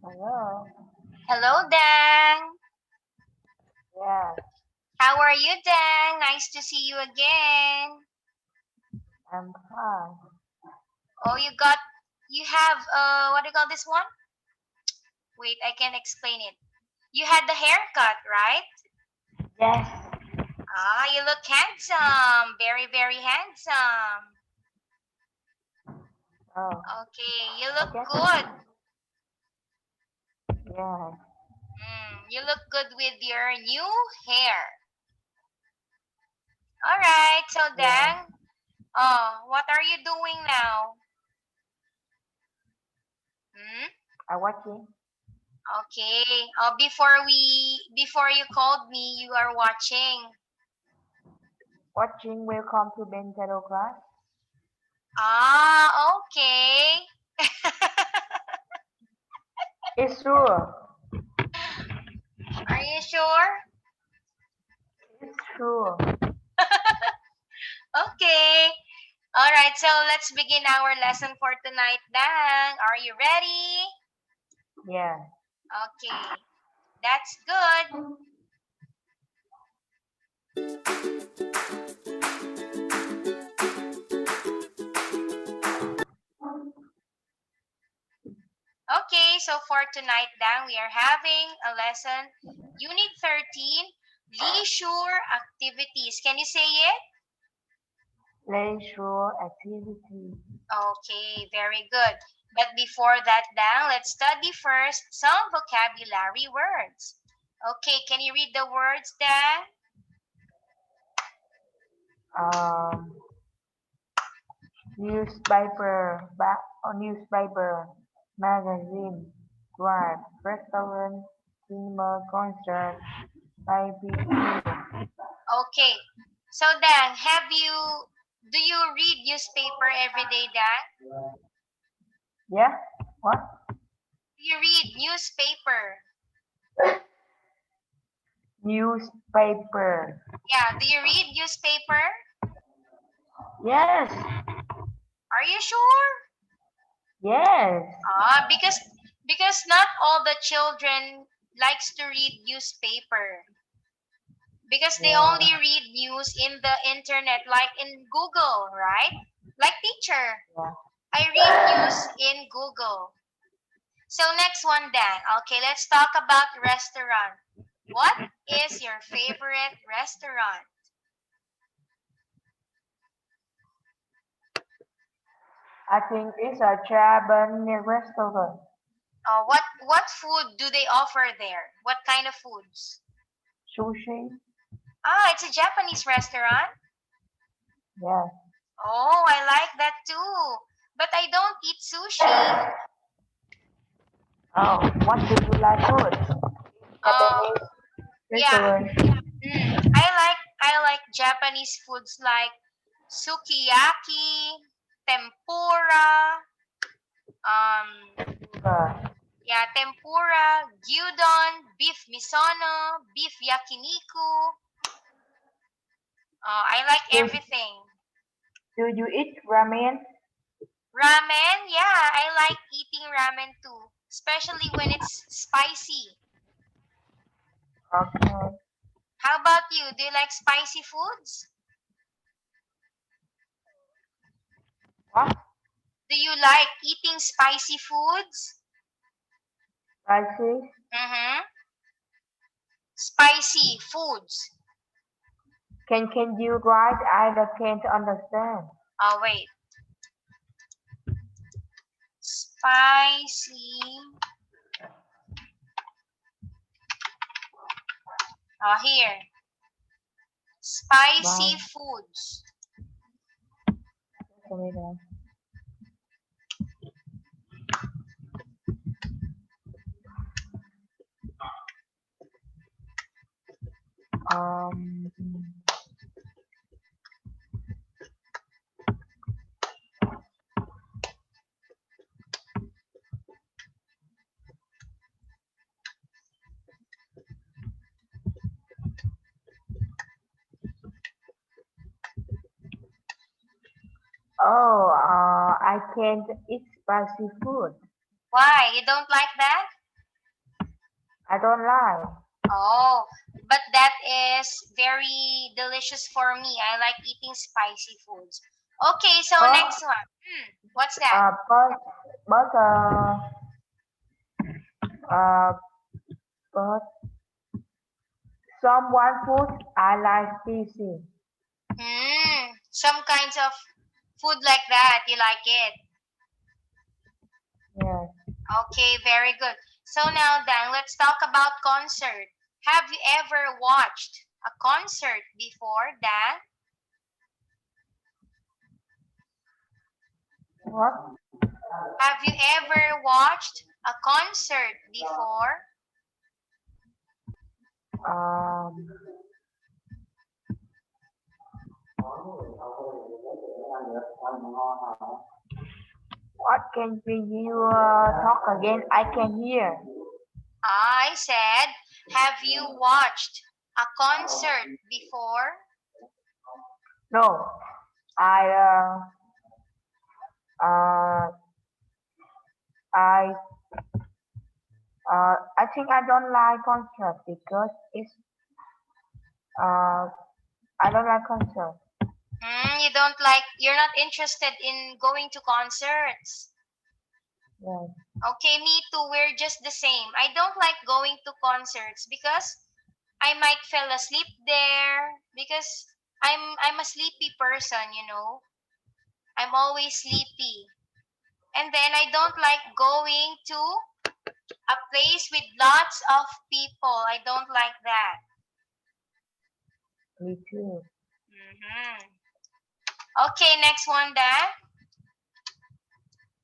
Hello. Hello, Dang. Yeah, How are you, Dang? Nice to see you again. I'm fine. Oh, you have, what do you call this one? Wait, I can explain it. You had the haircut, right? Yes. Ah, you look handsome. Very, very handsome. Oh, Okay, you look okay. good. Yeah. You look good with your new hair. All right, so Yeah. Dang, what are you doing now? Hmm? I'm watching. Okay. Before you called me, you are watching. Watching. Welcome to Bentaro class. Ah, okay. It's true. Are you sure? It's true. Okay. All right, so let's begin our lesson for tonight, Dang. Are you ready? Yeah. Okay. That's good. Okay, so for tonight, Dang, we are having a lesson, Unit 13, Leisure Activities. Can you say it? Leisure activity. Okay, very good. But before that, Dan, let's study first some vocabulary words. Okay, can you read the words, Dan? Um, newspaper, newspaper, magazine, drive, restaurant, cinema, concert, library. Okay. So Dan, do you read newspaper every day, Dan? Yeah. What? Do you read newspaper? Newspaper. Yeah, do you read newspaper? Yes. Are you sure? Yes. Because not all the children likes to read newspaper. Because they Yeah. only read news in the internet, like in Google, right? Like teacher, Yeah. I read news in Google. So next one, Dan. Okay, let's talk about restaurant. What is your favorite restaurant? I think it's a Japanese restaurant. What food do they offer there? What kind of foods? Sushi. Ah, it's a Japanese restaurant. Yes. Oh, I like that too. But I don't eat sushi. Oh, what do you like food? Uh, Japanese yeah. restaurant. I like Japanese foods like sukiyaki, tempura, um Uh, tempura, gyudon, beef misono, beef yakiniku. I like do, everything. do you eat ramen? Ramen, yeah, I like eating ramen too, especially when it's spicy. Okay. How about you? Do you like spicy foods? What? Do you like eating spicy foods? Spicy? Mm-hmm. Spicy foods. Can you write? I can't understand. Oh, wait. Spicy. Oh, here. Bye. Spicy foods. Sorry, then. Um. Oh, I can't eat spicy food. Why? You don't like that? I don't like. Oh, but that is very delicious for me. I like eating spicy foods. Okay, so But next one. What's that? but uh but someone food I like spicy. Some kinds of food like that. You like it? Yes. Okay, very good. So now then, let's talk about concert. Have you ever watched a concert before, Dan? What? Have you ever watched a concert before? Um. What can you talk again? I can hear. I said, have you watched a concert before? No. I uh I I think I don't like concert because it's uh I don't like concert. You don't like, you're not interested in going to concerts. Yes. Okay, me too. We're just the same. I don't like going to concerts because I might fall asleep there because I'm a sleepy person, you know. I'm always sleepy. And then I don't like going to a place with lots of people. I don't like that. Me too. hmm Okay, next one, Dan.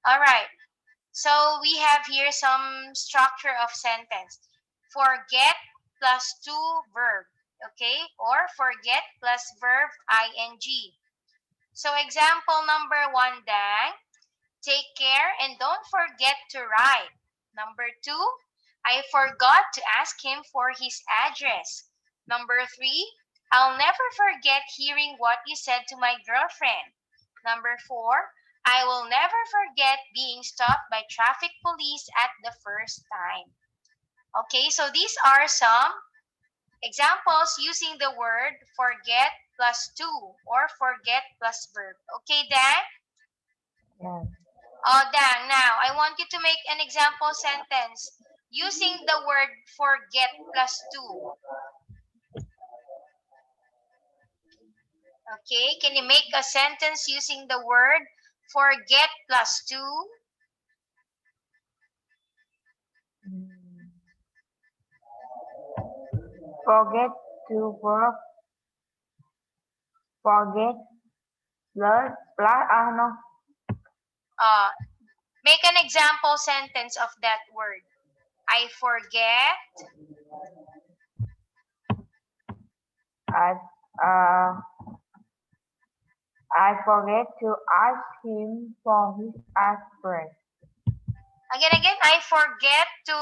All right. So we have here some structure of sentence. Forget plus to verb. Okay? Or forget plus verb ing. So example number 1, Dan. Take care and don't forget to write. Number 2, I forgot to ask him for his address. Number 3, I'll never forget hearing what you said to my girlfriend. Number 4, I will never forget being stopped by traffic police at the first time. Okay, so these are some examples using the word forget plus to or forget plus verb. Okay, Dan? Yes. Oh, Dan, now I want you to make an example sentence using the word forget plus to. Okay, can you make a sentence using the word forget plus to? Mm. Forget to work. Forget plus no. Uh, Make an example sentence of that word. I forget. I uh I forget to ask him for his address. Again, I forget to.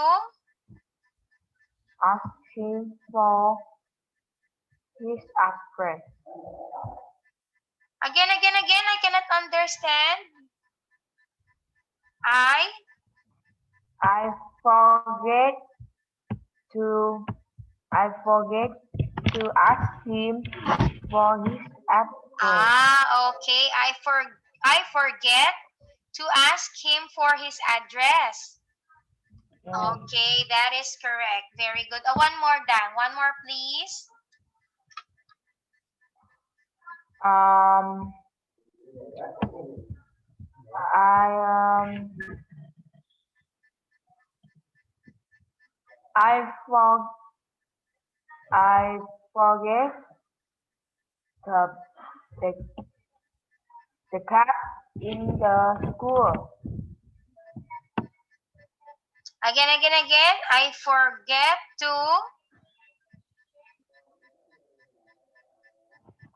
Ask him for his address. Again, I cannot understand. I forget to I forget to ask him for his address. Okay. I forget to ask him for his address. Yes. Okay, that is correct. Very good. One more, Dan. One more, please. Um I I for I forget the the, the cat in the school. Again. I forget to.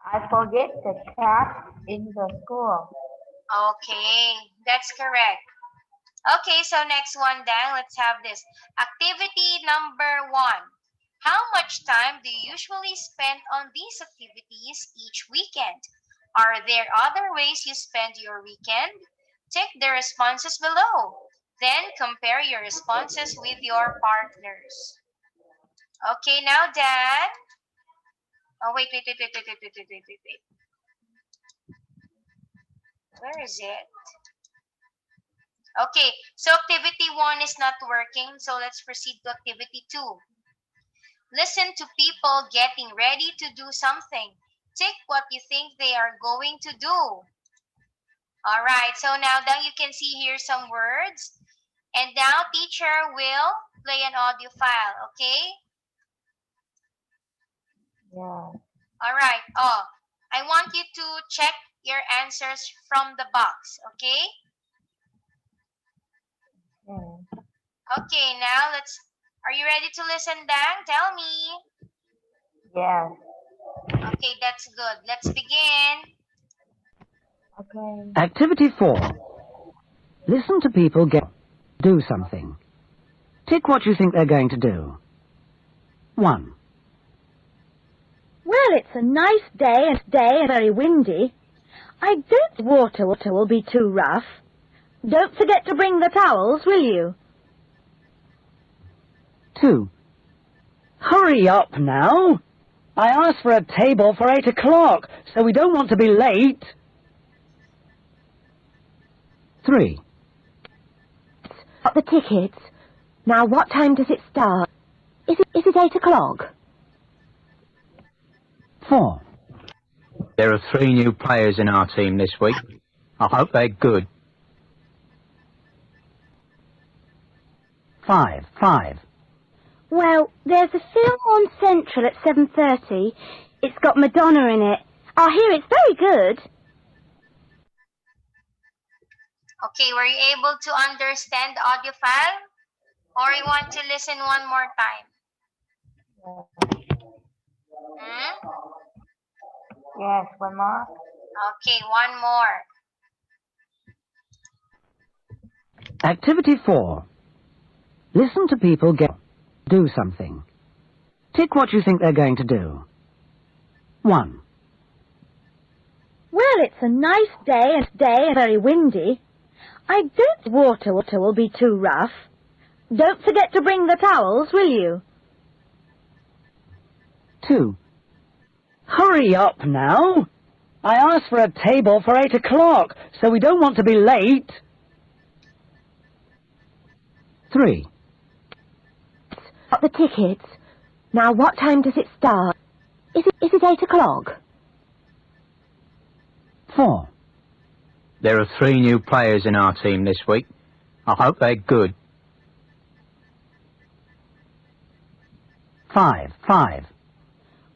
I forget the cat in the school. Okay, that's correct. Okay, so next one, Dan. Let's have this. Activity number 1. How much time do you usually spend on these activities each weekend? Are there other ways you spend your weekend? Check the responses below. Then compare your responses with your partners. Okay, now Dan. Oh, wait. Where is it? Okay, so activity 1 is not working, so let's proceed to activity 2. Listen to people getting ready to do something. Tick what you think they are going to do. All right, so now that you can see here some words. And now teacher will play an audio file, okay? Yeah. All right. Oh, I want you to check your answers from the box, okay? Yeah. Okay, now are you ready to listen, Dan? Tell me. Yes. Okay, that's good. Let's begin. Okay. Activity 4. Listen to people do something. Tick what you think they're going to do. 1. Well, it's a nice day and very windy. I don't think water will be too rough. Don't forget to bring the towels, will you? 2. Hurry up now. I asked for a table for 8 o'clock, so we don't want to be late. 3. Got the tickets. Now, what time does it start? Is it 8 o'clock? 4. There are 3 new players in our team this week. I hope they're good. 5. Well, there's a film on Central at 7:30. It's got Madonna in it. I hear it's very good. Okay, were you able to understand the audio file? Or you want to listen one more time? Hmm? Yes, one more. Okay, one more. Activity 4. Listen to people do something. Tick what you think they're going to do. 1. Well, it's a nice day and very windy. I don't think water will be too rough. Don't forget to bring the towels, will you? 2. Hurry up now. I asked for a table for 8 o'clock, so we don't want to be late. 3. Got the tickets. Now, what time does it start? Is it 8 o'clock? 4. There are 3 new players in our team this week. I hope they're good. 5.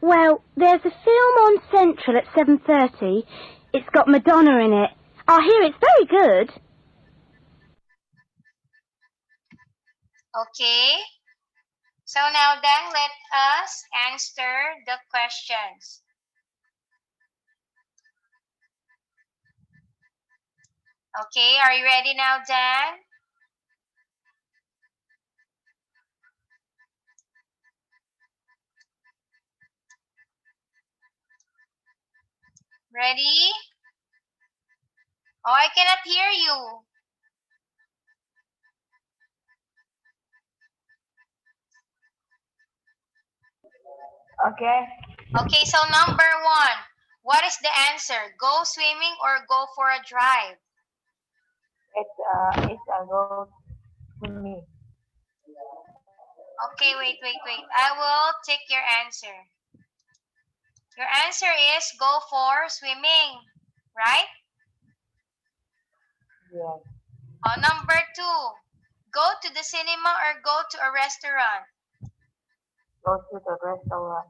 Well, there's a film on Central at 7:30. It's got Madonna in it. I hear it's very good. Okay. So now then, let us answer the questions. Okay, are you ready now, Dan? Ready? Oh, I cannot hear you. Okay. Okay, so number 1. What is the answer? Go swimming or go for a drive? It's a go to me. Okay, wait. I will take your answer. Your answer is go for swimming, right? Yes. Number 2. Go to the cinema or go to a restaurant? Go to the restaurant.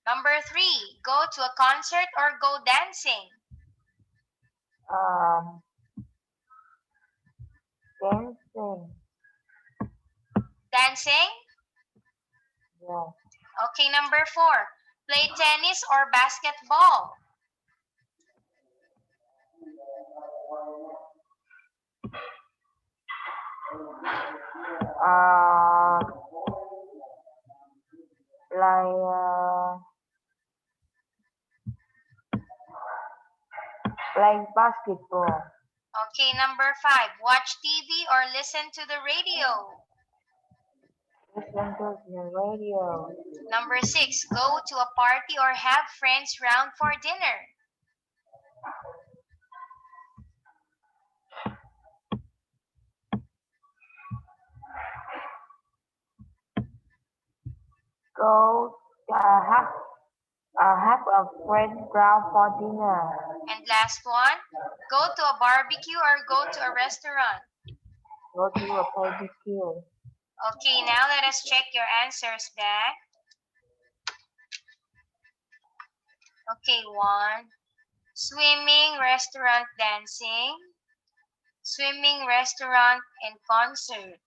Number 3. Go to a concert or go dancing? Dancing. Dancing? Yes. Okay, number 4. Play tennis or basketball? Like basketball. Okay, number 5. Watch TV or listen to the radio? Listen to the radio. Number 6, go to a party or have friends round for dinner. Go have a friend round for dinner. And last one, go to a barbecue or go to a restaurant. Go to a barbecue. Okay, now let us check your answers back. Okay, 1, swimming, restaurant, dancing. Swimming, restaurant, and concert.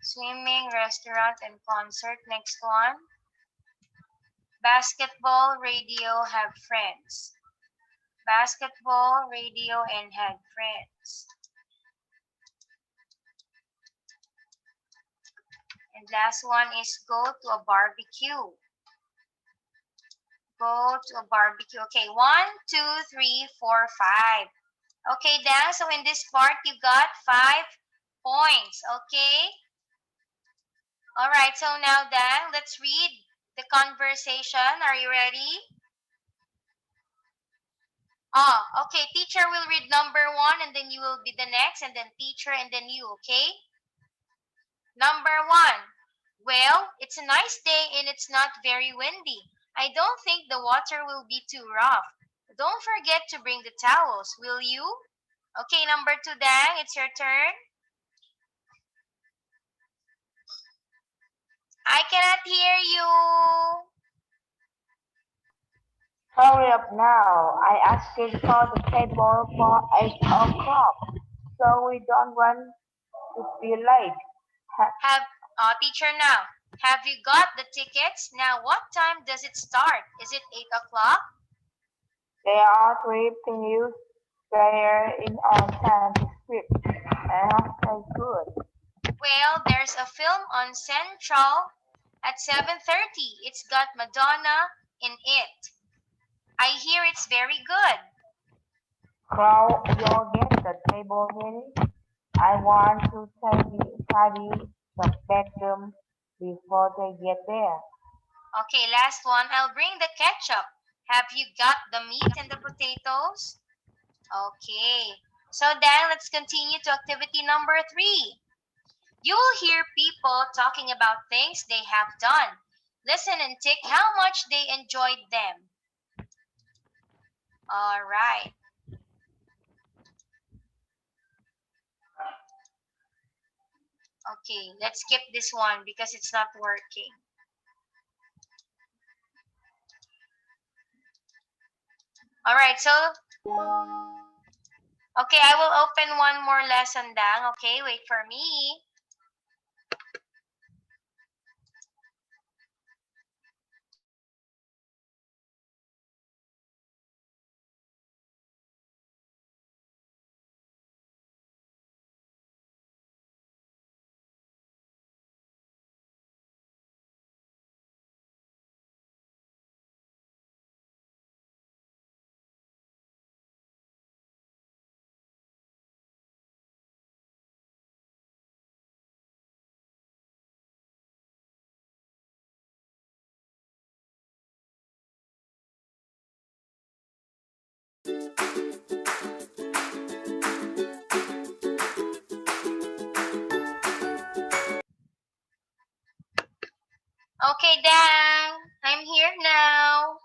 Swimming, restaurant, and concert. Next one. Basketball, radio, have friends. Basketball, radio, and had friends. And last one is go to a barbecue. Go to a barbecue. Okay, 1, 2, 3, 4, 5. Okay, Dan, so in this part, you got 5 points. Okay? All right, so now, Dan, let's read the conversation. Are you ready? Okay. Teacher will read number 1, and then you will be the next, and then teacher, and then you, okay? Number 1. Well, it's a nice day, and it's not very windy. I don't think the water will be too rough. Don't forget to bring the towels, will you? Okay, number 2, Dan, it's your turn. I cannot hear you. Hurry up now. I asked you for the table for 8 o'clock, so we don't want to be late. Teacher now. Have you got the tickets? Now, what time does it start? Is it 8 o'clock? There are 3 venues there in our town district. That's good. Well, there's a film on Central at 7:30. It's got Madonna in it. I hear it's very good. Crow, you'll get the table ready. I want to tidy the bedroom before they get there. Okay, last one. I'll bring the ketchup. Have you got the meat and the potatoes? Okay. So then let's continue to activity number 3. You will hear people talking about things they have done. Listen and tick how much they enjoyed them. All right. Okay, let's skip this one because it's not working. All right, so, okay, I will open one more lesson, Dang. Okay, wait for me. Okay, Dang, I'm here now.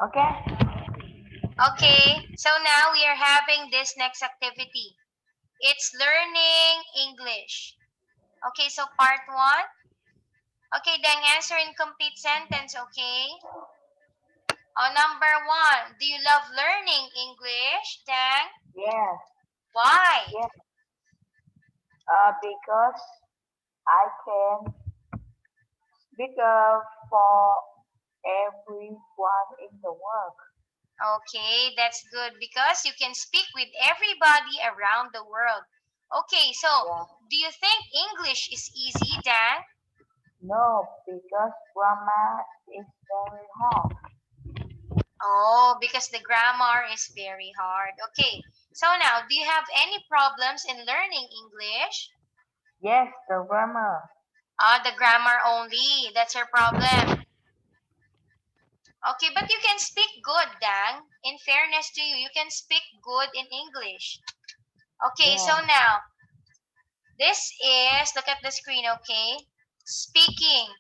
Okay? Okay, so now we are having this next activity. It's learning English. Okay, so part 1. Okay, Dang, answer in complete sentence, okay? Number 1, do you love learning English, Dang? Yes. Why? Yes. Because I can speak for everyone in the world. Okay, that's good because you can speak with everybody around the world. Okay, so Yeah. do you think English is easy, Dan? No, because grammar is very hard. Oh, because the grammar is very hard. Okay, So now, do you have any problems in learning English? Yes, the grammar. The grammar only. That's your problem. Okay, but you can speak good, Dang. In fairness to you, you can speak good in English. Okay, so Yeah. now, this is, look at the screen, okay? Speaking.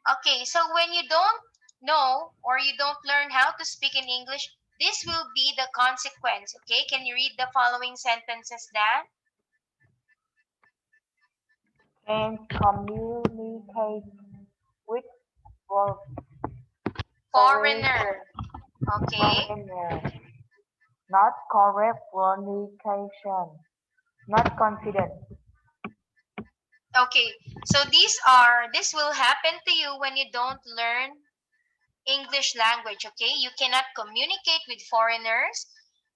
Okay, so when you don't know or you don't learn how to speak in English, this will be the consequence, okay? Can you read the following sentences, Dan? Can communicate with for Foreigner. Okay. foreigner. Not correct pronunciation. Not confident. Okay, so this will happen to you when you don't learn English language, okay? You cannot communicate with foreigners,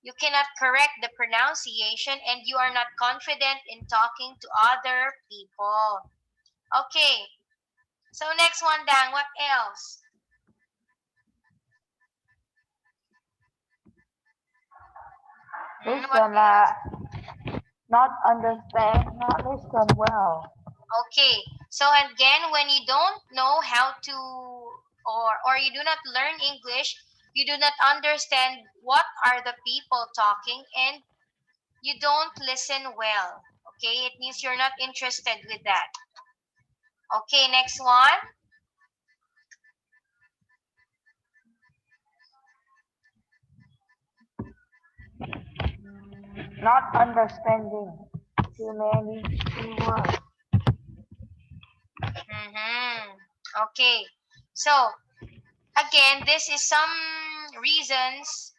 you cannot correct the pronunciation, and you are not confident in talking to other people. Okay, so next one, Dan, what else? What Listen, else? not understand, not listen well. Okay, so again, when you don't know how to, or you do not learn English, you do not understand what are the people talking, and you don't listen well. Okay, it means you're not interested with that. Okay, next one. Not understanding. Too many words. Okay, so again, this is some reasons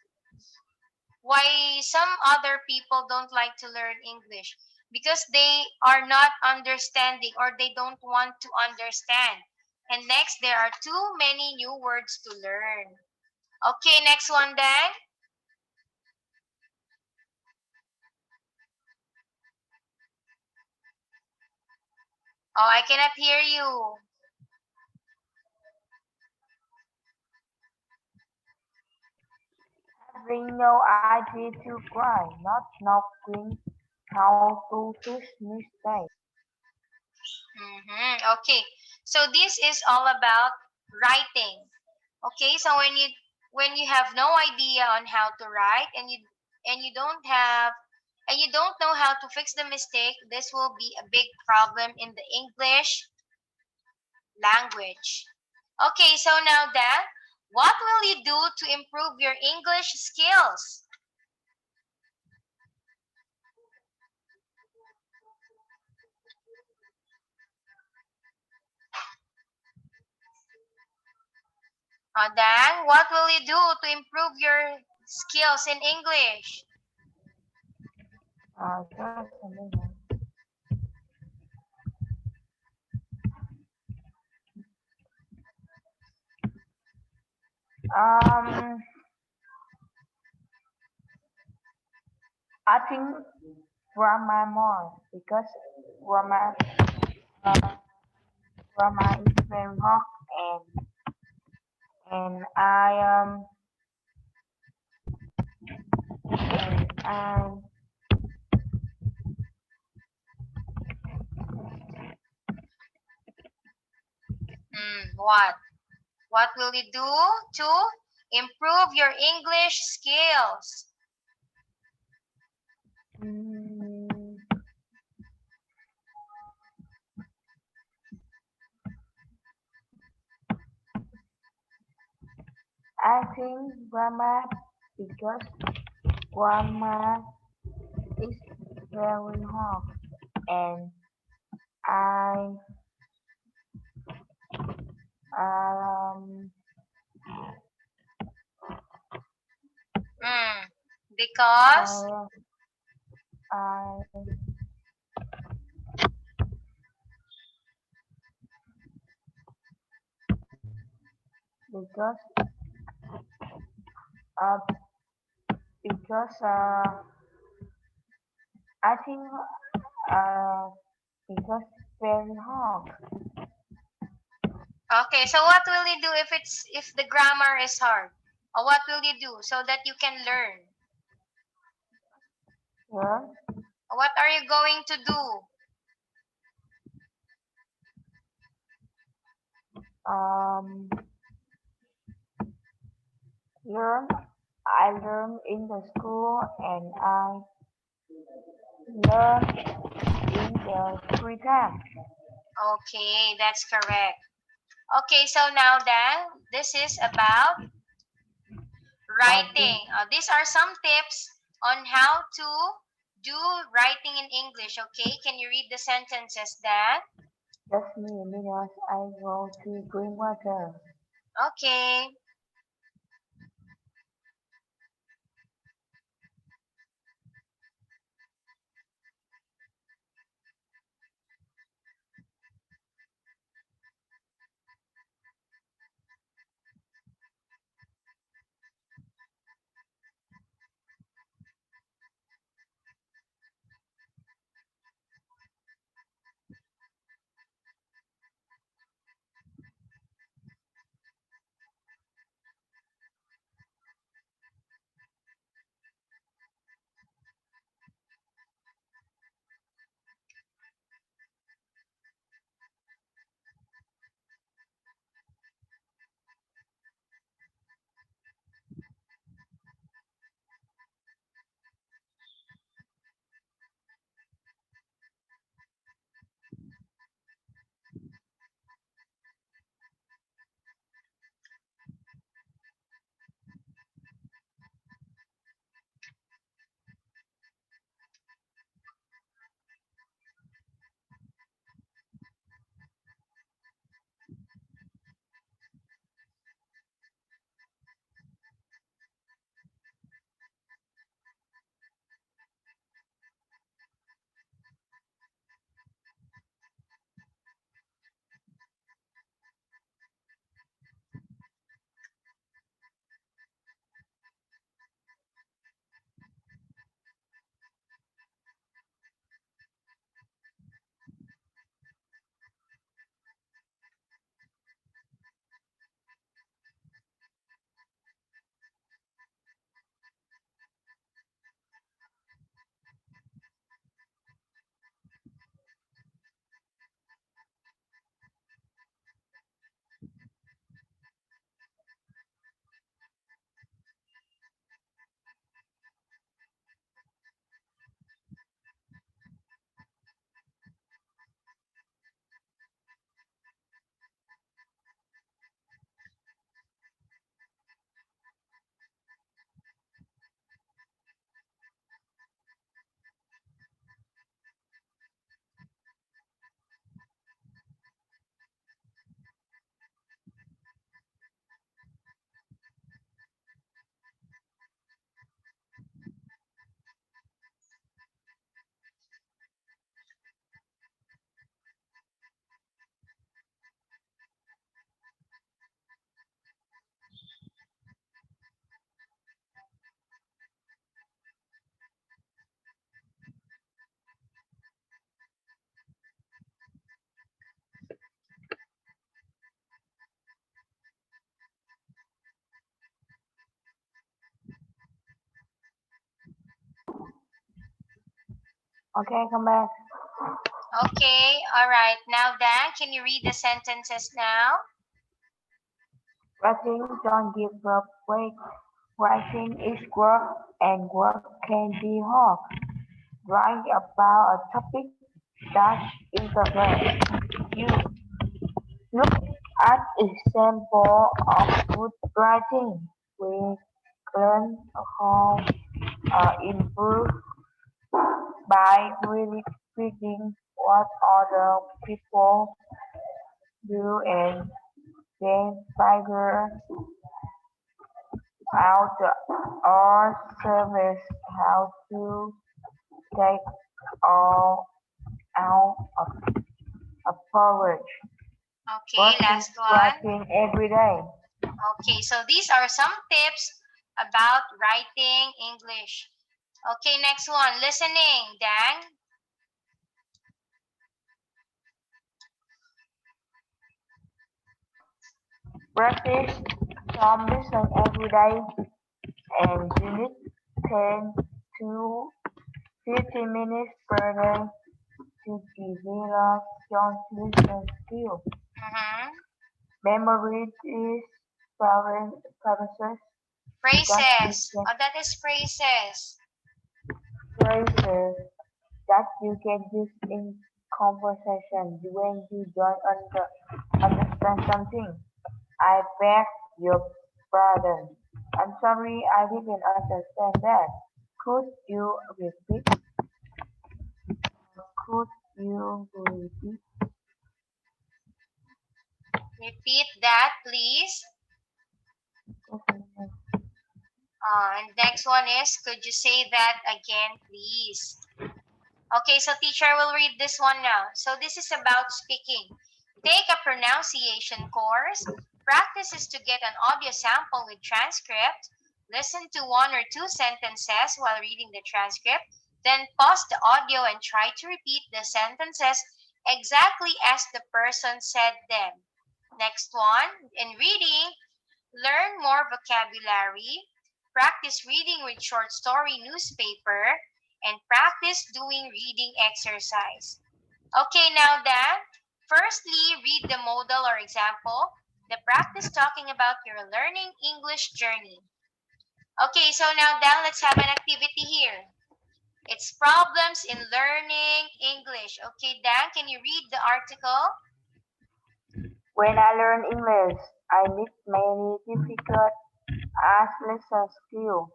why some other people don't like to learn English, because they are not understanding or they don't want to understand. And next, there are too many new words to learn. Okay, next one, Dan. Oh, I cannot hear you. Having no idea to cry. Not knowing how to fix mistakes. Okay, so this is all about writing. Okay, so when you have no idea on how to write, and you don't have and you don't know how to fix the mistake, this will be a big problem in the English language. Okay, so now Dan, what will you do to improve your English skills? Dan, what will you do to improve your skills in English? Just a minute. I think grammar more because grammar uh, grammar is very hard and I What? What will you do to improve your English skills? mm, I think grammar because grammar is very hard and I um Because I because uh because I think uh because very hard. okay, so what will you do if the grammar is hard? Or what will you do so that you can learn? Learn. What are you going to do? Learn. I learn in the school and I learn in the free time. Okay, that's correct. Okay, so now then, this is about writing. These are some tips on how to do writing in English. Okay, can you read the sentences, Dan? Just me minutes I go to drink water. Okay. Okay, come back. Okay, all right. Now, Dan, can you read the sentences now? Writing don't give up weight. Writing is work and work can be hard. Write about a topic that interests you. Look at example of good writing. We learn how improve by really reading what other people do and then figure out our service how to take all out of a porridge. Okay, last one. Writing every day. Okay, so these are some tips about writing English. Okay, next one. Listening, Dan. Practice some listen every day and unit 10 to 15 minutes per day to develop your listening skill. Mm-hmm. Memory is phrases Phrases. Oh, that is phrases. phrases that you can use in conversation when you don't understand something. I beg your pardon. I'm sorry, I didn't understand that. Could you repeat? Could you repeat? Repeat that, please. And next one is, could you say that again, please? Okay, so teacher will read this one now. So this is about speaking. Take a pronunciation course. Practice is to get an audio sample with transcript. Listen to 1 or 2 sentences while reading the transcript. Then pause the audio and try to repeat the sentences exactly as the person said them. Next one, in reading, learn more vocabulary. Practice reading with short story newspaper and practice doing reading exercise. Okay, now Dan, firstly, read the modal or example, the practice talking about your learning English journey. Okay, so now Dan, let's have an activity here. It's problems in learning English. Okay, Dan, can you read the article? When I learn English, I meet many difficult as lesson skill.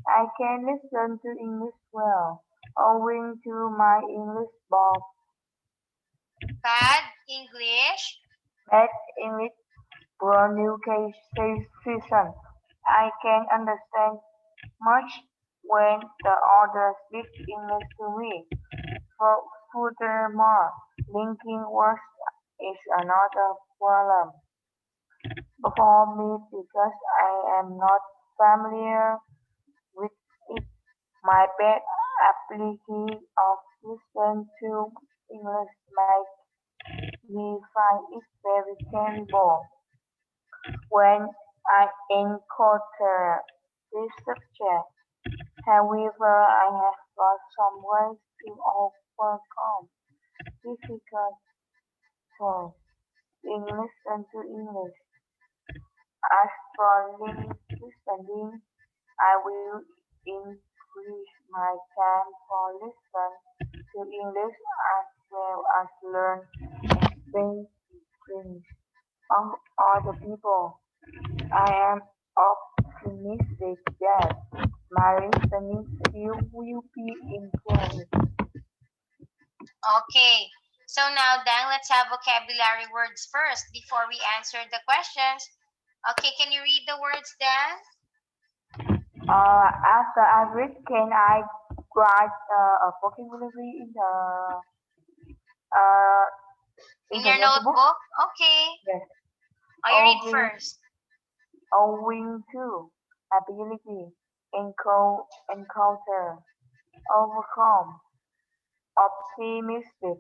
I can listen to English well, owing to my English book. Bad English. Bad English pronunciation. I can understand much when the others speak English to me. Furthermore, linking words is another problem for me because I am not familiar with it. My bad ability of listening to English makes me find it very terrible when I encounter this subject. However, I have got some ways to overcome difficult words in listen to English. As for listening, I will increase my time for listen to English as well as learn and speak French of other people. I am optimistic that my listening skill will be improved. Okay. So now, Dan, let's have vocabulary words first before we answer the questions. Okay, can you read the words, Dan? After I read, can I write a vocabulary uh, In in the your notebook? notebook? Okay. Yes. Oh, you read Owing, first. owing to ability, encounter, overcome, optimistic,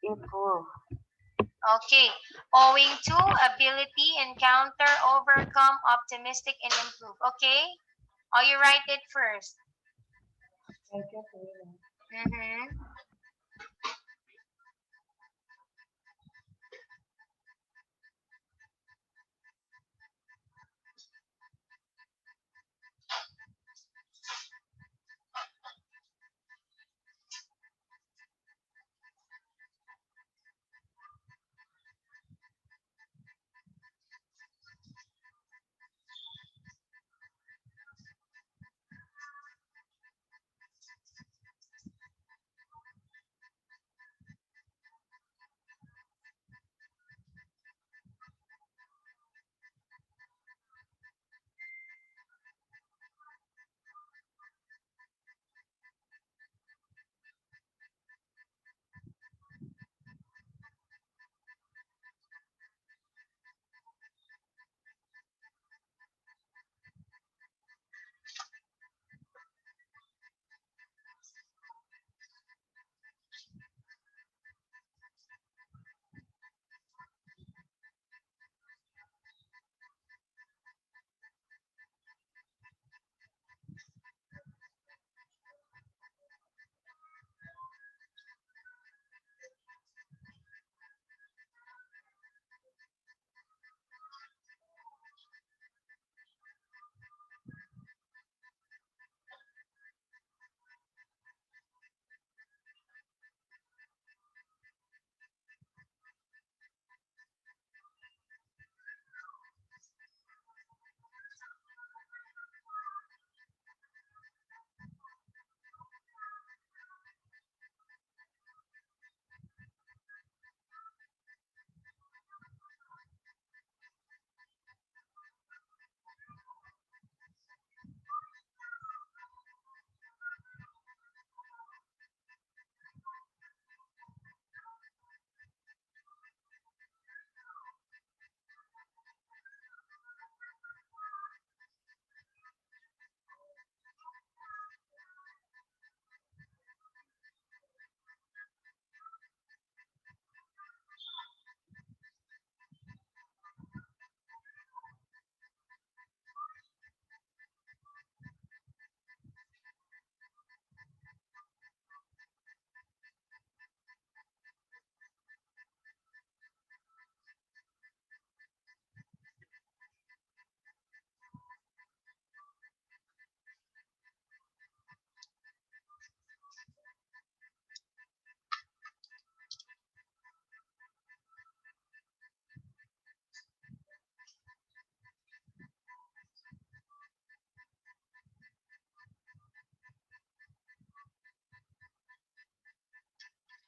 improve. Okay. Owing to, ability, encounter, overcome, optimistic, and improve. Okay? Oh, you write it first. Thank you, Karina. Mm-hmm.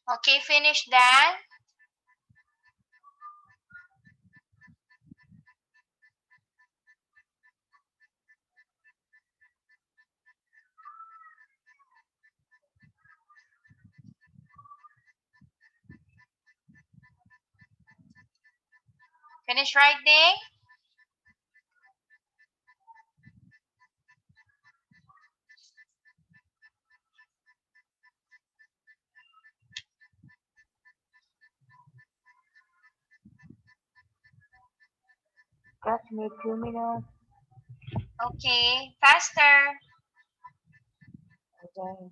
Okay, finish Dan. Finish writing. Just me 2 minutes. Okay, faster. Okay.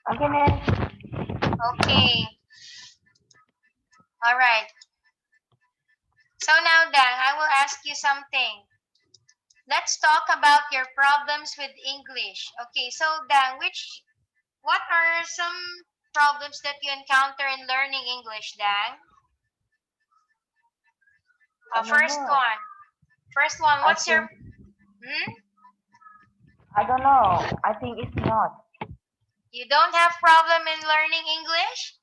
Okay, next. Okay. All right. So now, Dan, I will ask you something. Let's talk about your problems with English. Okay, so Dan, what are some problems that you encounter in learning English, Dan? I don't First know. one. First one, I what's your... think Hmm? I don't know. I think it's not. You don't have problem in learning English?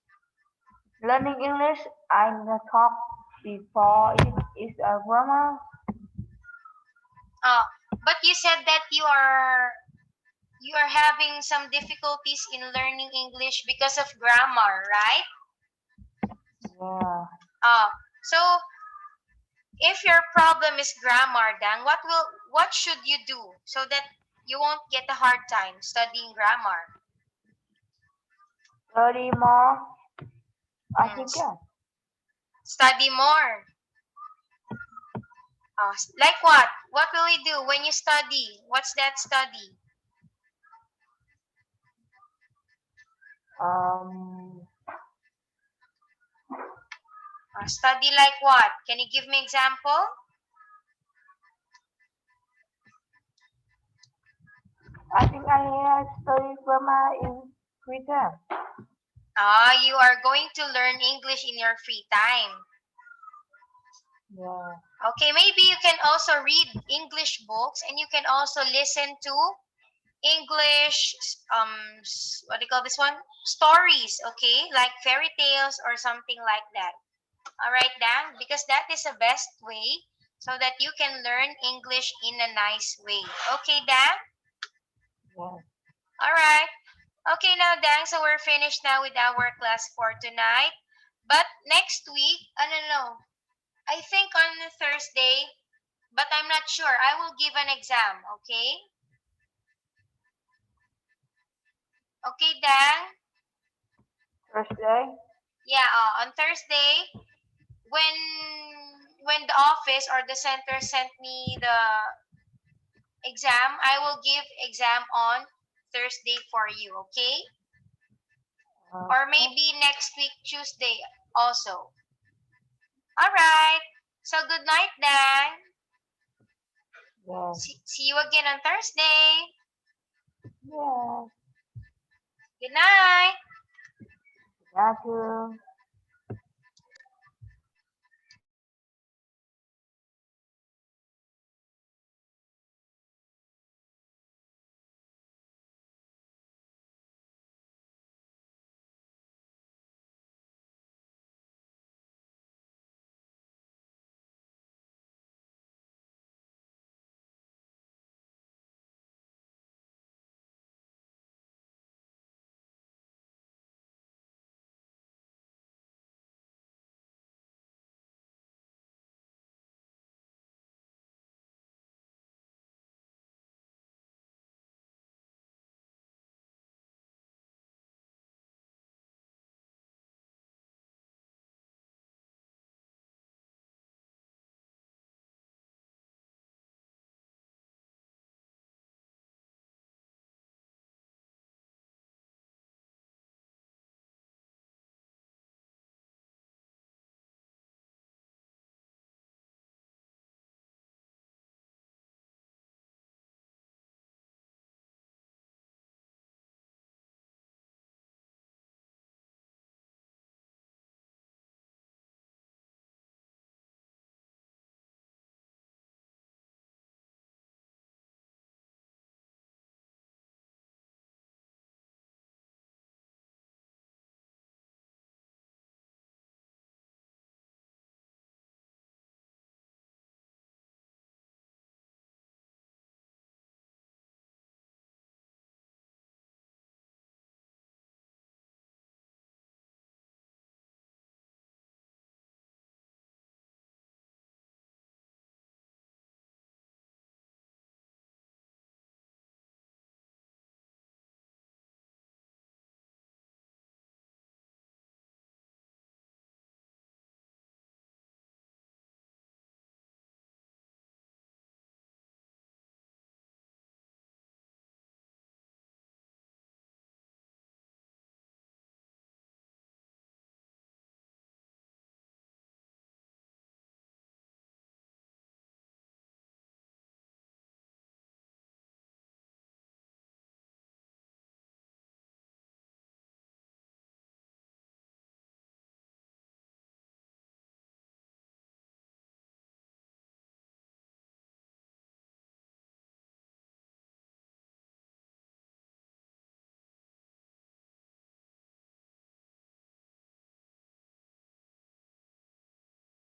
Learning English, I talked before. It is a grammar. Oh, but you said that you are having some difficulties in learning English because of grammar, right? Yeah. So if your problem is grammar, Dan, what should you do so that you won't get a hard time studying grammar? Study more. I Mm, think yeah. Study more. Like what? What will you do when you study? What's that study? Um. Study like what? Can you give me example? I think I study grammar in free time. You are going to learn English in your free time. Yeah. Okay, maybe you can also read English books and you can also listen to English, what do you call this one? Stories, okay? Like fairy tales or something like that. All right, Dan? Because that is the best way so that you can learn English in a nice way. Okay, Dan? Yeah. All right. Okay, now, Dan, so we're finished now with our class for tonight. But next week, no. I think on Thursday, but I'm not sure. I will give an exam, okay? Okay, Dan? Thursday. Yeah, on Thursday, when the office or the center sent me the exam, I will give exam on Thursday for you, okay? Or maybe next week, Tuesday also. All right. So good night, Dan. Yeah. See you again on Thursday. Yeah. Good night. Thank you.